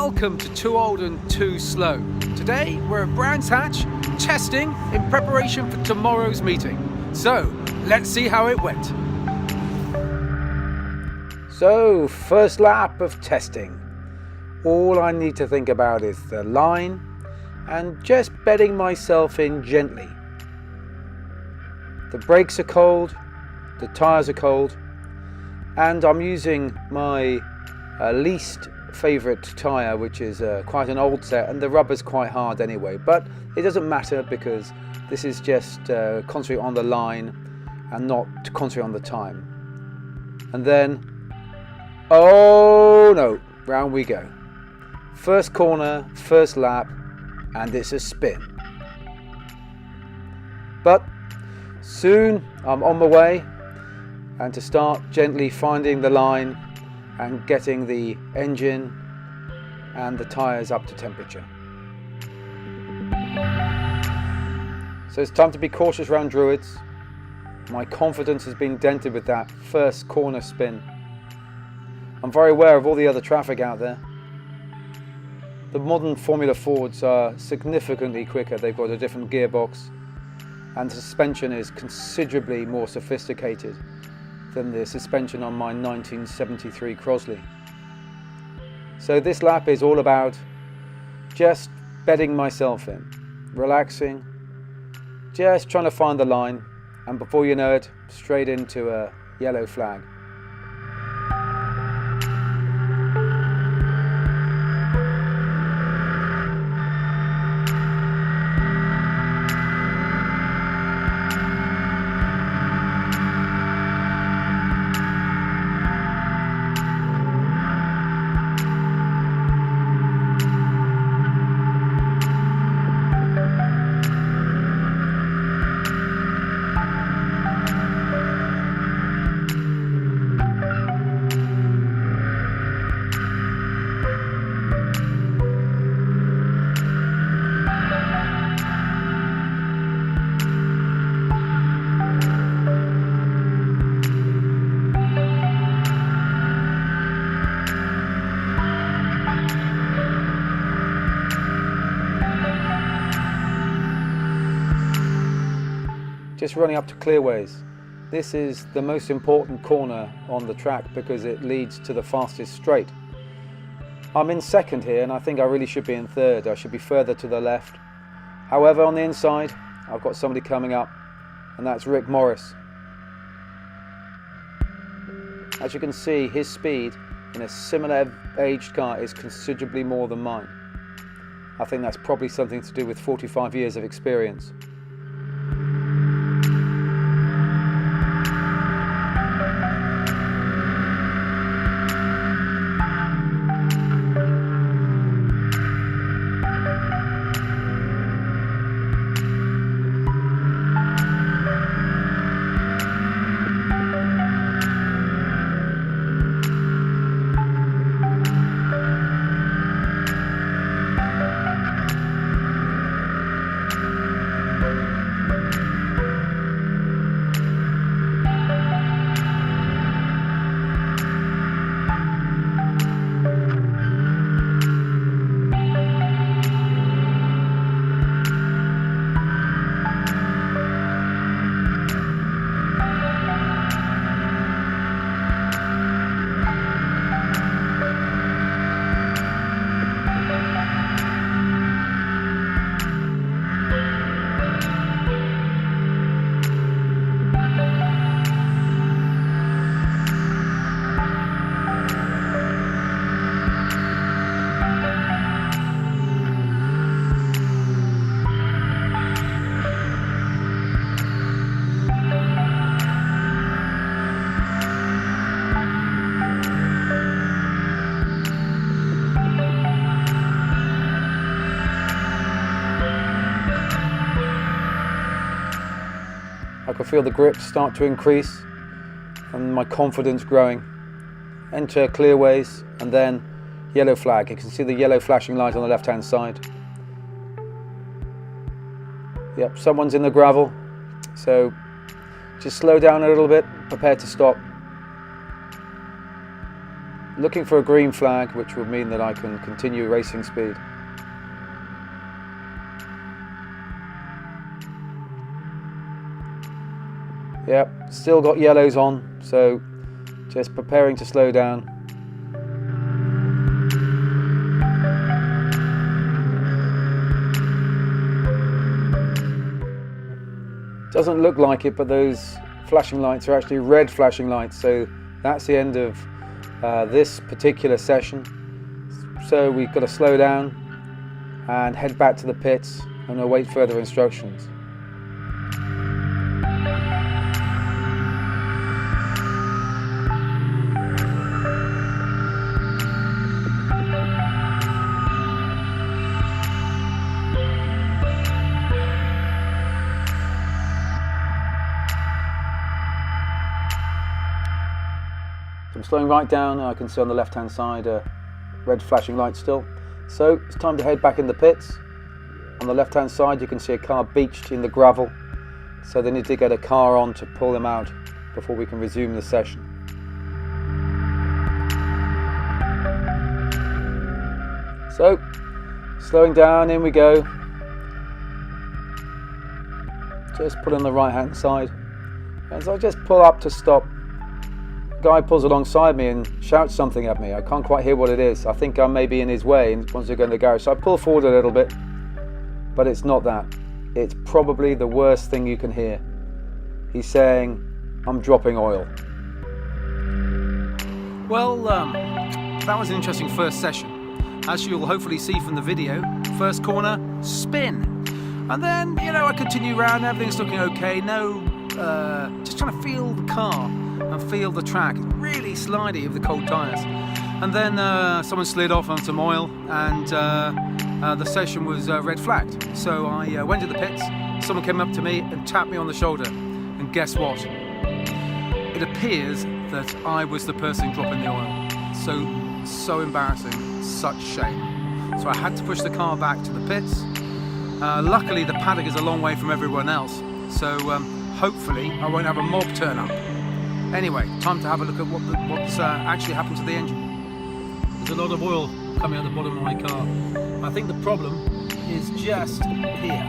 Welcome to Too Old and Too Slow. Today we're at Brands Hatch, testing in preparation for tomorrow's meeting. So, let's see how it went. So, first lap of testing. All I need to think about is the line and just bedding myself in gently. The brakes are cold, the tyres are cold, and I'm using my least favourite tyre, which is quite an old set, and the rubber's quite hard anyway, but it doesn't matter because this is just concentrate on the line and not to concentrate on the time. And then, oh no, round we go. First corner, first lap, and it's a spin. But soon I'm on my way, and to start gently finding the line and getting the engine and the tyres up to temperature. So it's time to be cautious around Druids. My confidence has been dented with that first corner spin. I'm very aware of all the other traffic out there. The modern Formula Fords are significantly quicker. They've got a different gearbox and the suspension is considerably more sophisticated than the suspension on my 1973 Crosley. So this lap is all about just bedding myself in, relaxing, just trying to find the line, and before you know it, straight into a yellow flag. Just running up to Clearways. This is the most important corner on the track because it leads to the fastest straight. I'm in second here and I think I really should be in third. I should be further to the left. However, on the inside, I've got somebody coming up, and that's Rick Morris. As you can see, his speed in a similar aged car is considerably more than mine. I think that's probably something to do with 45 years of experience. I can feel the grip start to increase and my confidence growing. Enter Clearways and then yellow flag. You can see the yellow flashing light on the left hand side. Yep, someone's in the gravel, so just slow down a little bit, prepare to stop. looking for a green flag, which would mean that I can continue racing speed. Yep, still got yellows on, so just preparing to slow down. Doesn't look like it, but those flashing lights are actually red flashing lights, so that's the end of this particular session. So we've got to slow down and head back to the pits and await further instructions. I'm slowing right down. I can see on the left hand side a red flashing light still. So it's time to head back in the pits. On the left hand side you can see a car beached in the gravel, so they need to get a car on to pull them out before we can resume the session. So slowing down, in we go. Just put on the right hand side. As I just pull up to stop, guy pulls alongside me and shouts something at me. I can't quite hear what it is. I think I may be in his way and wants to go in the garage. So I pull forward a little bit, but it's not that. It's probably the worst thing you can hear. He's saying, "I'm dropping oil." Well, that was an interesting first session. As you'll hopefully see from the video, first corner, spin. And then, I continue around, everything's looking okay. Just trying to feel the car and feel the track. Really slidey with the cold tyres. And then someone slid off on some oil, and the session was red flagged. So I went to the pits, someone came up to me and tapped me on the shoulder. And guess what? It appears that I was the person dropping the oil. So embarrassing, such shame. So I had to push the car back to the pits. Luckily the paddock is a long way from everyone else, so hopefully I won't have a mob turn up. Anyway, time to have a look at what's actually happened to the engine. There's a lot of oil coming out the bottom of my car. I think the problem is just here.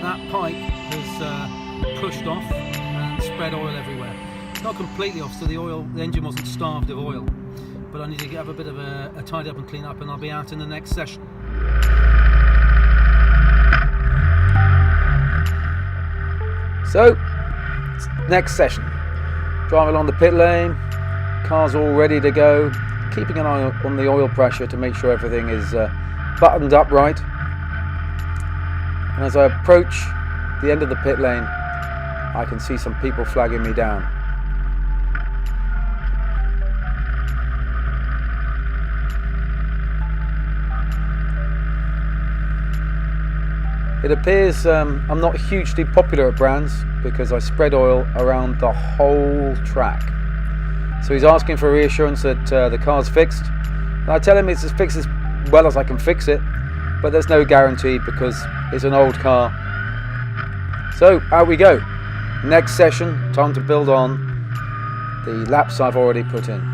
That pipe has pushed off and spread oil everywhere. It's not completely off, so the engine wasn't starved of oil. But I need to have a bit of a tidy up and clean up, and I'll be out in the next session. So, next session. Driving along the pit lane, car's all ready to go, keeping an eye on the oil pressure to make sure everything is buttoned up right. And as I approach the end of the pit lane, I can see some people flagging me down. It appears I'm not hugely popular at Brands because I spread oil around the whole track. So he's asking for reassurance that the car's fixed. And I tell him it's as fixed as well as I can fix it, but there's no guarantee because it's an old car. So out we go. Next session, time to build on the laps I've already put in.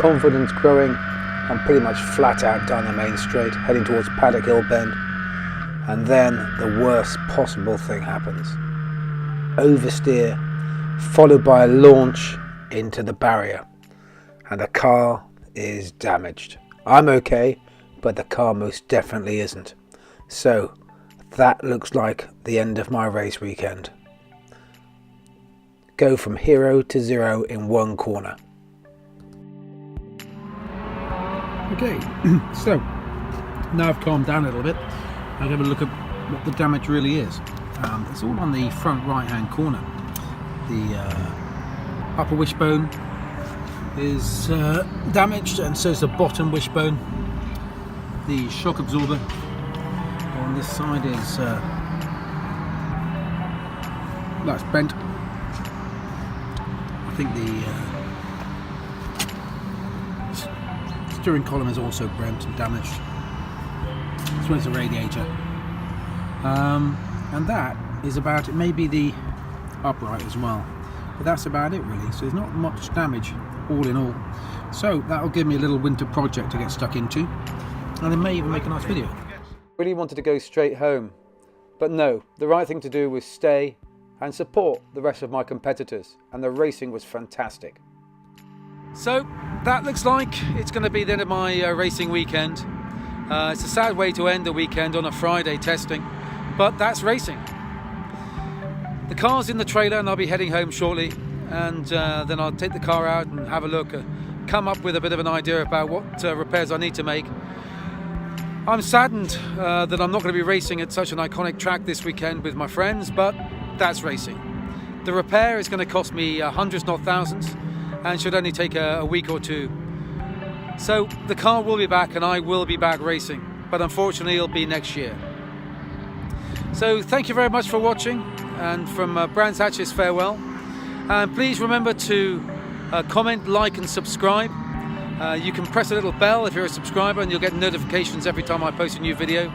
confidence growing, I'm pretty much flat out down the main straight, heading towards Paddock Hill Bend. And then the worst possible thing happens. Oversteer, followed by a launch into the barrier. And the car is damaged. I'm okay, but the car most definitely isn't. So that looks like the end of my race weekend. Go from hero to zero in one corner. Okay, so now I've calmed down a little bit, I'll have a look at what the damage really is. It's all on the front right hand corner. The upper wishbone is damaged, and so is the bottom wishbone. The shock absorber on this side is that's bent. I think the steering column is also bent and damaged, as well as the radiator. And that is about it. Maybe the upright as well, but that's about it really. So there's not much damage all in all. So that'll give me a little winter project to get stuck into, and I may even make a nice video. Really wanted to go straight home, but no, the right thing to do was stay and support the rest of my competitors, and the racing was fantastic. So that looks like it's going to be the end of my racing weekend. It's a sad way to end the weekend on a Friday testing, but that's racing. The car's in the trailer and I'll be heading home shortly, and then I'll take the car out and have a look, come up with a bit of an idea about what repairs I need to make. I'm saddened that I'm not going to be racing at such an iconic track this weekend with my friends, but that's racing. The repair is going to cost me hundreds, not thousands, and should only take a week or two. So the car will be back and I will be back racing, but unfortunately it'll be next year. So thank you very much for watching, and from Brands Hatch's farewell. And please remember to comment, like and subscribe. You can press a little bell if you're a subscriber and you'll get notifications every time I post a new video.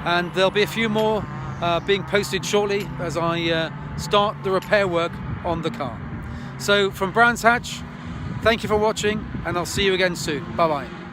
And there'll be a few more being posted shortly as I start the repair work on the car. So from Brands Hatch, thank you for watching, and I'll see you again soon. Bye bye.